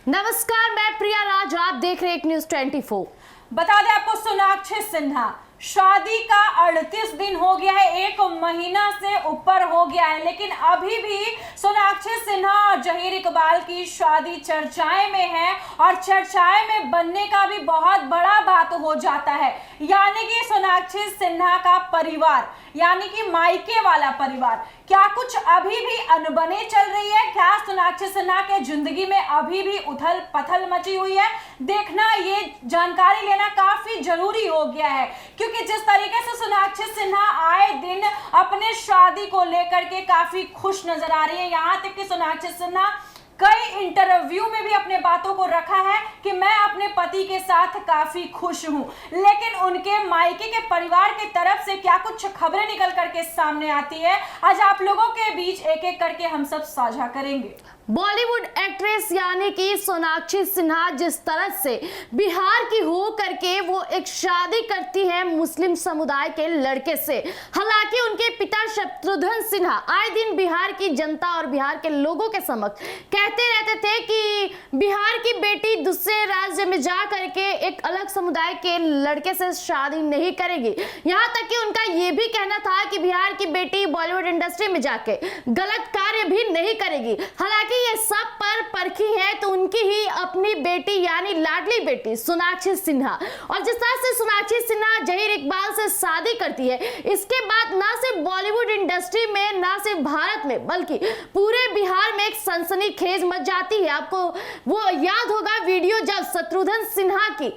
नमस्कार, मैं प्रिया राज, आप देख रहे हैं न्यूज़ 24। बता दें आपको, सोनाक्षी सिन्हा शादी का 38 दिन हो गया है, 1 महीना से ऊपर हो गया है, लेकिन अभी भी सोनाक्षी सिन्हा और जहीर इकबाल की शादी चर्चाएं में है और चर्चाएं में बनने का भी बहुत बड़ा बात हो जाता है। यानी कि सोनाक्षी सिन्हा का परिवार, यानी कि मायके वाला परिवार, क्या कुछ अभी भी अनबने चल रही है? क्या सोनाक्षी सिन्हा के जिंदगी में अभी भी उथल पथल मची हुई है? देखना, ये जानकारी लेना काफी जरूरी हो गया है, क्योंकि जिस तरीके से सोनाक्षी सिन्हा आए दिन अपने शादी को लेकर के काफी खुश नजर आ रही है, यहां तक कि सोनाक्षी सिन्हा कई इंटरव्यू में भी अपने बातों को रखा है कि मैं अपने पति के साथ काफी खुश हूं, लेकिन उनके मायके के परिवार की तरफ से क्या कुछ खबरें निकल करके सामने आती है, आज आप लोगों के बीच एक एक करके हम सब साझा करेंगे। बॉलीवुड एक्ट्रेस यानी कि सोनाक्षी सिन्हा जिस तरह से बिहार की हो करके वो एक शादी करती है मुस्लिम समुदाय के लड़के से। हालांकि उनके पिता शत्रुघ्न सिन्हा आए दिन बिहार की जनता और बिहार के लोगों के समक्ष कहते रहते थे कि बिहार की बेटी दूसरे राज्य में जा करके एक अलग समुदाय के लड़के से शादी नहीं करेगी। यहाँ तक कि उनका ये भी कहना था कि बिहार की बेटी बॉलीवुड इंडस्ट्री में जाके गलत कार्य भी नहीं करेगी। हालांकि ये सब पर परखी है तो उनकी ही अपनी बेटी यानी लाडली बेटी सोनाक्षी सिन्हा, और जिस तरह से सोनाक्षी सिन्हा जहीर इकबाल से शादी करती है, इसके बाद ना सिर्फ बॉलीवुड इंडस्ट्री में, ना सिर्फ भारत में, बल्कि पूरे बिहार में एक सनसनीखेज मच जाती है। आपको वो याद होगा वीडियो जब शत्रुघ्न सिन्हा की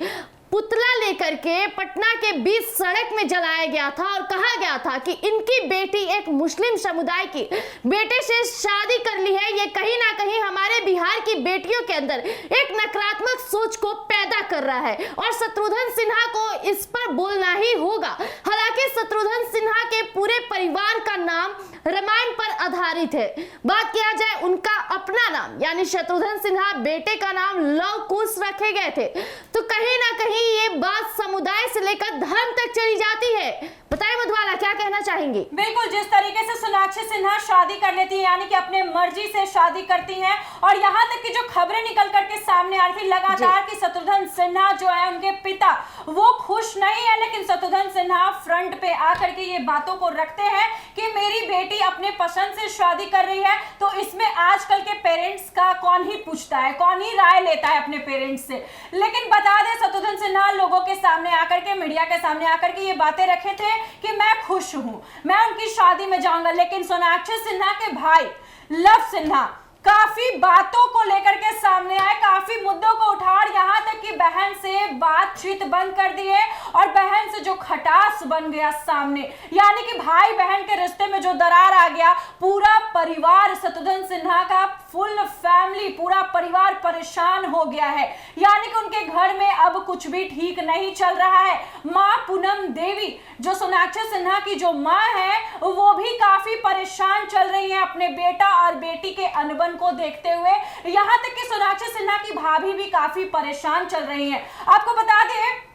पुतला लेकर के पटना के बीच सड़क में जलाया गया था और कहा गया था कि इनकी बेटी एक मुस्लिम समुदाय की बेटे से शादी कर ली है। ये कहीं ना कहीं हमारे बिहार की बेटियों के अंदर एक नकारात्मक सोच को पैदा कर रहा है और शत्रुघ्न सिन्हा को इस पर बोलना ही होगा। हालांकि शत्रुघ्न सिन्हा के पूरे परिवार का नाम रामायण पर आधारित है। बात किया जाए उनका अपना नाम यानी शत्रुघ्न सिन्हा, बेटे का नाम लव कुश रखे गए थे, तो कहीं ना कहीं ये बात समुदाय से लेकर धर्म तक चली जाती है। बताइए मधुबाला, क्या कहना चाहेंगी? बिल्कुल, जिस तरीके से सोनाक्षी सिन्हा शादी कर लेती है, यानी कि अपने मर्जी से शादी करती हैं, और यहाँ तक कि जो खबरें निकल करके सामने आ रही थी लगातार कि शत्रुघ्न सिन्हा जो है उनके पिता वो खुश नहीं है, लेकिन शत्रुघ्न सिन्हा फ्रंट पे आकर के ये बातों को रखते हैं कि मेरी बेटी अपने पसंद से शादी कर रही है, तो इसमें आजकल के पेरेंट्स का कौन ही पूछता है, कौन ही राय लेता है अपने पेरेंट्स से। लेकिन बता दें, शत्रुघ्न सिन्हा लोगों के सामने आकर के, मीडिया के सामने आकर के ये बातें रखे थे कि मैं खुश हूं, मैं उनकी शादी में जाऊंगा। लेकिन सोनाक्षी सिन्हा के भाई लव सिन्हा काफी बातों को लेकर के सामने आए, काफी मुद्दों को उठा, और यहाँ तक कि बहन से बातचीत बंद कर दी है और बहन से जो खटास बन गया सामने, यानी कि भाई बहन के रिश्ते में जो दरार आ गया, पूरा परिवार शत्रुघ्न सिन्हा का फुल फैमिली, पूरा परिवार परेशान हो गया है। यानी कि उनके घर में अब कुछ भी ठीक नहीं चल रहा है। माँ पूनम देवी जो सोनाक्षी सिन्हा की जो माँ है, वो भी काफी परेशान चल रही है अपने बेटा और बेटी के अनबन को देखते हुए। यहां तक कि सोनाक्षी सिन्हा की भाभी भी काफी परेशान चल रही हैं। आपको बता दें,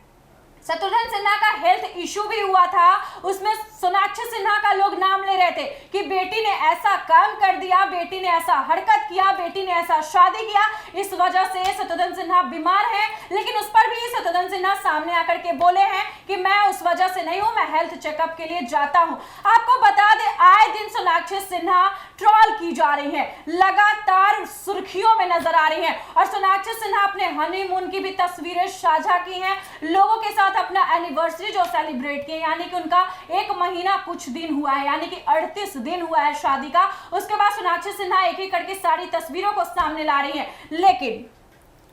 शत्रुघ्न सिन्हा का हेल्थ इशू भी हुआ था, उसमें सोनाक्षी सिन्हा का लोग नाम ले रहे थे कि बेटी ने ऐसा काम कर दिया, बेटी ने ऐसा हरकत किया, बेटी ने ऐसा शादी किया, इस वजह से शत्रुघ्न सिन्हा बीमार है। लेकिन उस पर भी शत्रुघ्न सिन्हा सामने आकर के बोले हैं कि मैं उस वजह से नहीं हूं, मैं हेल्थ चेकअप के लिए जाता हूं। आपको बता दें, आए दिन सोनाक्षी सिन्हा ट्रोल की जा रही है, लगातार सुर्खियों में नजर आ रही है, और सोनाक्षी सिन्हा अपने हनीमून की भी तस्वीरें साझा की हैं, लोगों के साथ अपना एनिवर्सरी जो सेलिब्रेट किए, यानी कि उनका 1 महीना कुछ दिन हुआ है, यानी कि 38 दिन हुआ है शादी का। उसके बाद सोनाक्षी सिन्हा एक एक करके सारी तस्वीरों को सामने ला रही हैं। लेकिन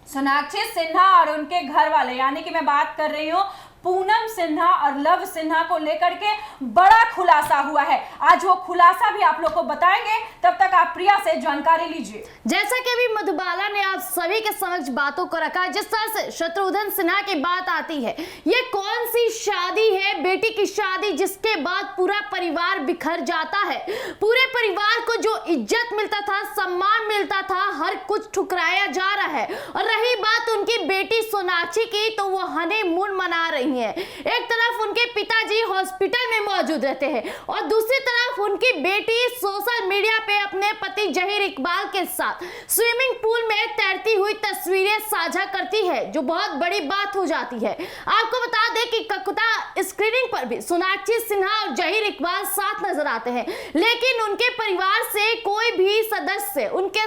सोनाक्षी सिन्हा और उनके घर वाले, यानी कि मैं बात कर रही हूं पूनम सिन्हा और लव सिन्हा को लेकर के बड़ा खुलासा हुआ है। आज वो खुलासा भी आप लोग को बताएंगे, तब तक आप प्रिया से जानकारी लीजिए। जैसा कि अभी मधुबाला ने आप सभी के समक्ष बातों को रखा, जिस तरह से शत्रुघ्न सिन्हा की बात आती है, ये कौन सी शादी है, बेटी की शादी जिसके बाद पूरा परिवार बिखर जाता है। पूरे परिवार को जो इज्जत मिलता था, सम्मान मिलता था, हर कुछ ठुकराया जा रहा है। और रही बात उनकी बेटी सोनाक्षी की, तो वो हनीमून मना रही हैं। एक तरफ उनके पिताजी हॉस्पिटल में मौजूद रहते हैं और दूसरी तरफ उनकी बेटी सोशल मीडिया पे अपने पति जहीर इकबाल के साथ स्विमिंग पूल में तैरती हुई तस्वीरें साझा करती है, जो बहुत बड़ी बात हो जाती है। आपको बता दें कि कलकत्ता स्क्रीनिंग पर भी सोनाक्षी सिन्हा और जहीर इकबाल साथ नजर आते हैं, लेकिन उनके परिवार से कोई भी सदस्य उनके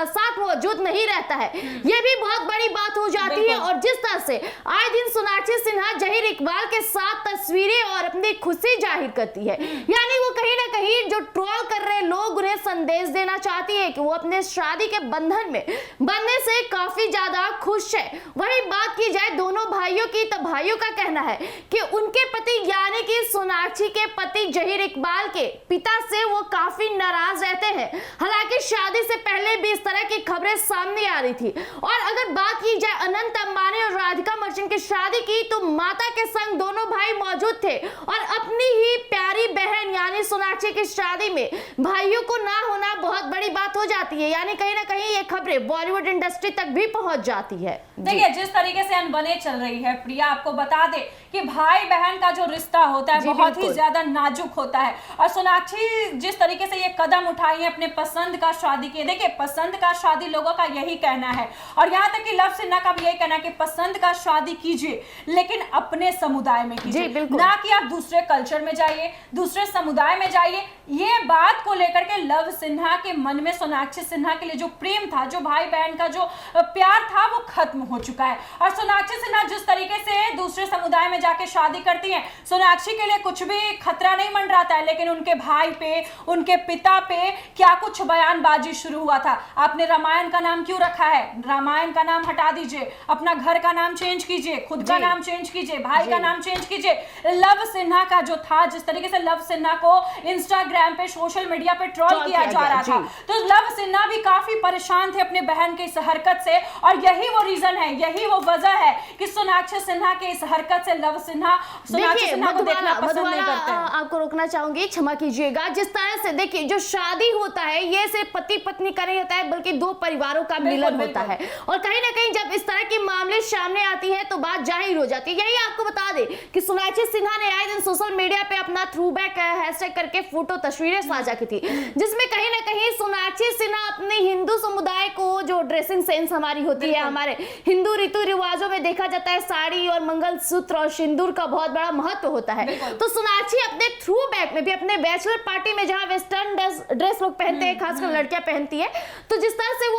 साथ मौजूद नहीं रहता है। यह भी बहुत बड़ी बात हो जाती है। और जिस तरह से आए दिन सोनाक्षी सिन्हा जहीर इकबाल के साथ तस्वीरें और अपनी खुशी जाहिर करती है, यानी वो कहीं ना कहीं जो ट्रोल कर रहे लोग उन्हें संदेश देना चाहती है कि वो अपने शादी के बंधन में बनने से काफी ज्यादा खुश है। वही बात की जाए दोनों भाइयों की, तो भाइयों का कहना है कि उनके पति यानी कि सोनाक्षी के पति जहीर इकबाल के पिता से वो काफी नाराज रहते हैं। हालांकि शादी से पहले भी इस तरह की खबरें सामने आ रही थी। और अगर बात की जाए अनंत अंबानी और राधिका मर्चेंट की शादी की, तो माता के संग दोनों भाई मौजूद थे और अपनी ही प्यारी बहन यानी सोनाक्षी की शादी में भाइयों को ना होना बहुत बड़ी बात हो जाती है। यानी कहीं ना कहीं ये खबरें बॉलीवुड इंडस्ट्री तक भी पहुंच जाती है। देखिए जिस तरीके से अनबने चल रही है प्रिया, आपको बता दे कि भाई बहन का जो रिश्ता होता है बहुत ही ज्यादा नाजुक होता है। और सोनाक्षी जिस तरीके से ये कदम उठाई है अपने पसंद का शादी के, देखिए पसंद का शादी लोगों का यही कहना है और यहाँ तक कि लव सिन्हा का भी यही कहना है कि पसंद का शादी कीजिए लेकिन अपने समुदाय में कीजिए, ना कि आप दूसरे कल्चर में जाइए, दूसरे समुदाय में जाइए। ये बात को लेकर के लव सिन्हा के मन में सोनाक्षी सिन्हा के लिए जो प्रेम था, जो भाई बहन का जो प्यार था, वो खत्म हो चुका है। और सोनाक्षी सिन्हा जिस तरीके से दूसरे समुदाय में जाके शादी करती हैं, सोनाक्षी के लिए कुछ भी खतरा नहीं मंडराता है, लेकिन उनके भाई पे, उनके पिता पे क्या कुछ बयानबाजी शुरू हुआ था। आपने रामायण का नाम क्यों रखा है? रामायण का नाम हटा दीजिए, अपना घर का नाम चेंज कीजिए, खुद का नाम चेंज कीजिए, भाई का नाम चेंज कीजिए। लव सिन्हा का जो था, जिस तरीके से लव सिन्हा को इंस्टाग्राम पे, सोशल मीडिया पे ट्रोल किया जा रहा था, तो लव सिन्हा भी काफी परेशान थे अपने बहन के इस हरकत से। और यही वो रीजन है, यही वो वजह है कि सोनाक्षी सिन्हा के इस हरकत से लव सिन्हा सोनाक्षी सिन्हा को देखना पसंद नहीं करते। आपको रोकना चाहूंगी, क्षमा कीजिएगा। जिस तरह से देखिए जो शादी होता है ये सिर्फ पति पत्नी का नहीं होता है, बल्कि दो परिवारों का मिलन होता है। और कहीं ना कहीं जब इस तरह के मामले सामने आती है तो बात जाहिर हो जाती है। यही आपको बता दें कि सोनाक्षी सिन्हा ने आए दिन सोशल मीडिया पे अपना थ्रूबैक हैशटैग करके फोटो तस्वीरें साझा की थी, जिसमें कहीं ना कहीं सोनाक्षी सिन्हा अपने हिंदू समुदाय को जो ड्रेसिंग सेंस हमारी होती है, हमारे हिंदू रीति रिवाजों में देखा जाता है साड़ी और मंगलसूत्र और सिंदूर का बहुत बड़ा महत्व होता है। तो सोनाक्षी अपने थ्रू बैक में भी अपने बैचलर पार्टी में जहां वेस्टर्न ड्रेस लोग पहनते हैं, खासकर लड़कियां पहनती है, तो जिस तरह से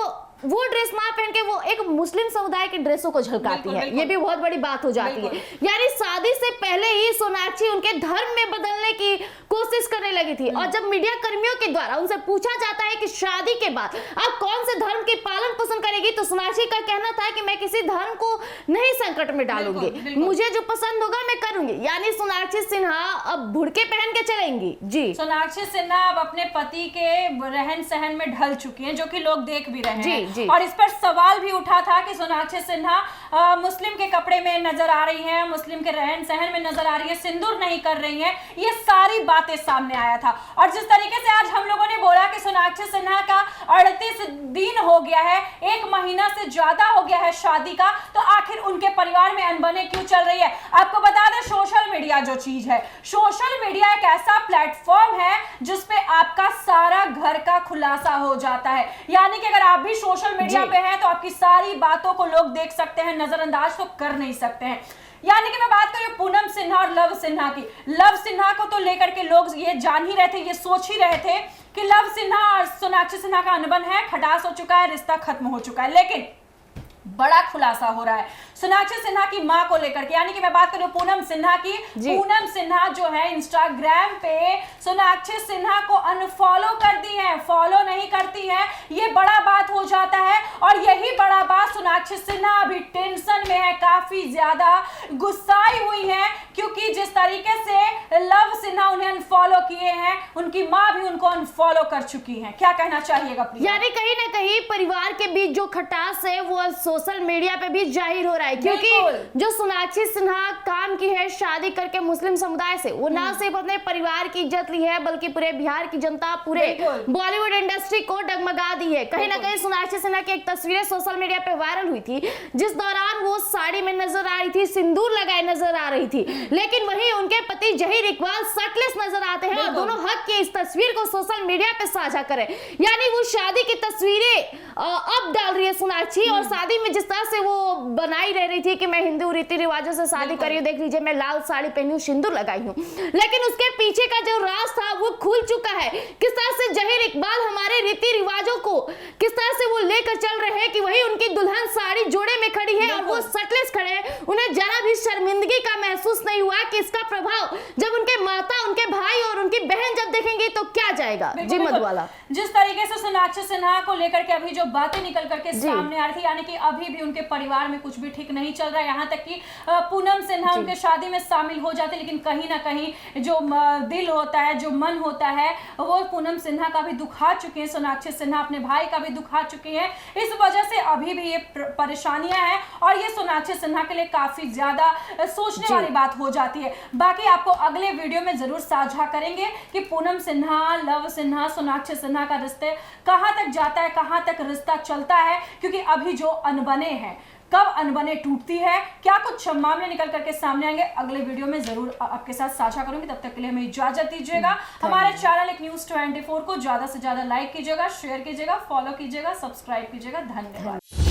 वो ड्रेस ना पहन के वो एक मुस्लिम समुदाय की ड्रेसों को झलकाती है, ये भी बहुत बड़ी बात हो जाती है। यानी शादी से पहले ही सोनाक्षी उनके धर्म में बदलने की कोशिश करने लगी थी। और जब मीडिया कर्मियों के द्वारा उनसे पूछा जाता है कि शादी के बाद आप कौन से धर्म की पालन पोषण करेगी, तो सोनाक्षी का कहना था कि मैं किसी धर्म को नहीं संकट में डालूंगी, मुझे जो पसंद होगा मैं करूंगी। यानी सोनाक्षी सिन्हा अब बुर्के पहन के चलेंगी। जी, सोनाक्षी सिन्हा अब अपने पति के रहन सहन में ढल चुकी हैं, जो कि लोग देख भी रहे हैं। और इस पर सवाल भी उठा था कि सोनाक्षी सिन्हा मुस्लिम के कपड़े में नजर आ रही हैं, मुस्लिम के रहन सहन में नजर आ रही है, सिंदूर नहीं कर रही हैं, ये सारी बातें सामने आया था। और जिस तरीके से आज हम लोगों ने बोला कि सोनाक्षी सिन्हा का 38 दिन हो गया है, 1 महीना से ज्यादा हो गया है शादी का, तो आखिर उनके परिवार में अनबने क्यों चल रही है? आपको बता दें सोशल मीडिया जो चीज है, सोशल मीडिया एक ऐसा प्लेटफॉर्म है जिसपे आपका सारा घर का खुलासा हो जाता है। यानी कि अगर आप भी सोशल मीडिया पे हैं तो आपकी सारी बातों को लोग देख सकते हैं, नजरअंदाज तो कर नहीं सकते हैं। यानी कि मैं बात करूं पूनम सिन्हा और लव सिन्हा की, लव सिन्हा को तो लेकर के लोग ये जान ही रहे थे, ये सोच ही रहे थे कि लव सिन्हा और सोनाक्षी सिन्हा का अनबन है, खटास हो चुका है, रिश्ता खत्म हो चुका है। लेकिन बड़ा खुलासा हो रहा है सोनाक्षी सिन्हा की मां को लेकर के, यानी कि मैं बात करूं पूनम सिन्हा की। पूनम सिन्हा जो है इंस्टाग्राम पे सोनाक्षी सिन्हा को अनफॉलो कर दी है, फॉलो नहीं करती है, ये बड़ा बात हो जाता है। और यही बड़ा बात सोनाक्षी सिन्हा अभी टेंशन में है, काफी ज्यादा गुस्साई हुई है, क्योंकि जिस तरीके से लव सिन्हा उन्हें अनफॉलो किए हैं, उनकी मां भी उनको अनफॉलो कर चुकी है। क्या कहना चाहिएगा प्रिया? यानी कहीं ना कहीं परिवार के बीच जो खटास है वो सोशल मीडिया पे भी जाहिर हो रहा है, क्योंकि जो सोनाक्षी सिन्हा काम की है शादी करके मुस्लिम समुदाय से, वो ना सिर्फ अपने परिवार की इज्जत ली है बल्कि पूरे बिहार की जनता, पूरे बॉलीवुड इंडस्ट्री को डगमगा दी है। कहीं ना कहीं सोनाक्षी सिन्हा की एक तस्वीरें सोशल मीडिया पे वायरल हुई थी, जिस दौरान वो साड़ी में नजर आ रही थी, सिंदूर लगाए नजर आ रही थी, लेकिन वहीं उनके पति जहीर इकबाल शर्टलेस नजर आते हैं और दोनों हक के इस तस्वीर को सोशल मीडिया पे साझा करें। यानी वो शादी की तस्वीरें अब डाल रही है सोनाक्षी, और शादी में जिस तरह से वो बनाई रह रही थी कि मैं हिंदू रीति रिवाजों से शादी करी हूं, देख लीजिए मैं लाल साड़ी पहनी हूं, सिंदूर लगाई हूं, लेकिन उसके पीछे का जो राज था वो खुल चुका है। किस तरह से जहीर इकबाल हमारे रीति रिवाजों को किस तरह से वो लेकर चल रहे हैं कि वही उनकी दुल्हन साड़ी जोड़े में खड़ी है और वो शर्टलेस खड़े हैं। उन्हें जरा भी शर्मिंदगी का महसूस नहीं हुआ कि इसका प्रभाव जब उनके माता, उनके भाई और उनकी बहन जब देखेंगे तो क्या जाएगा। जी मधुबाला, जिस तरीके से सोनाक्षी सिन्हा को लेकर के अभी जो बातें निकल करके सामने आ रही थी, यानी कि अभी भी उनके परिवार में कुछ भी ठीक नहीं चल रहा है, यहाँ तक कि पूनम सिन्हा उनके शादी में शामिल हो जाते, लेकिन कहीं ना कहीं जो दिल होता है, जो मन होता है, वो पूनम सिन्हा का भी दुखा चुके हैं, सोनाक्षी सिन्हा अपने भाई का भी दुखा चुके हैं। इस वजह से अभी भी ये परेशानियां हैं और ये सोनाक्षी सिन्हा के लिए काफी ज्यादा सोचने वाली बात हो जाती है। बाकी आपको अगले वीडियो में जरूर साझा करेंगे कि पूनम सिन्हा, लव सिन्हा, सोनाक्षी सिन्हा का रिश्ते कहां तक जाता है, कहां तक रिश्ता चलता है, क्योंकि अभी जो अनबने हैं, कब अनबने टूटती है, क्या कुछ मामले निकल करके सामने आएंगे, अगले वीडियो में जरूर आपके साथ साझा करूंगी। तब तक के लिए हमें इजाजत दीजिएगा। हमारे चैनल एक न्यूज़ 24 को ज्यादा से ज्यादा लाइक कीजिएगा, शेयर कीजिएगा, फॉलो कीजिएगा, सब्सक्राइब कीजिएगा। धन्यवाद।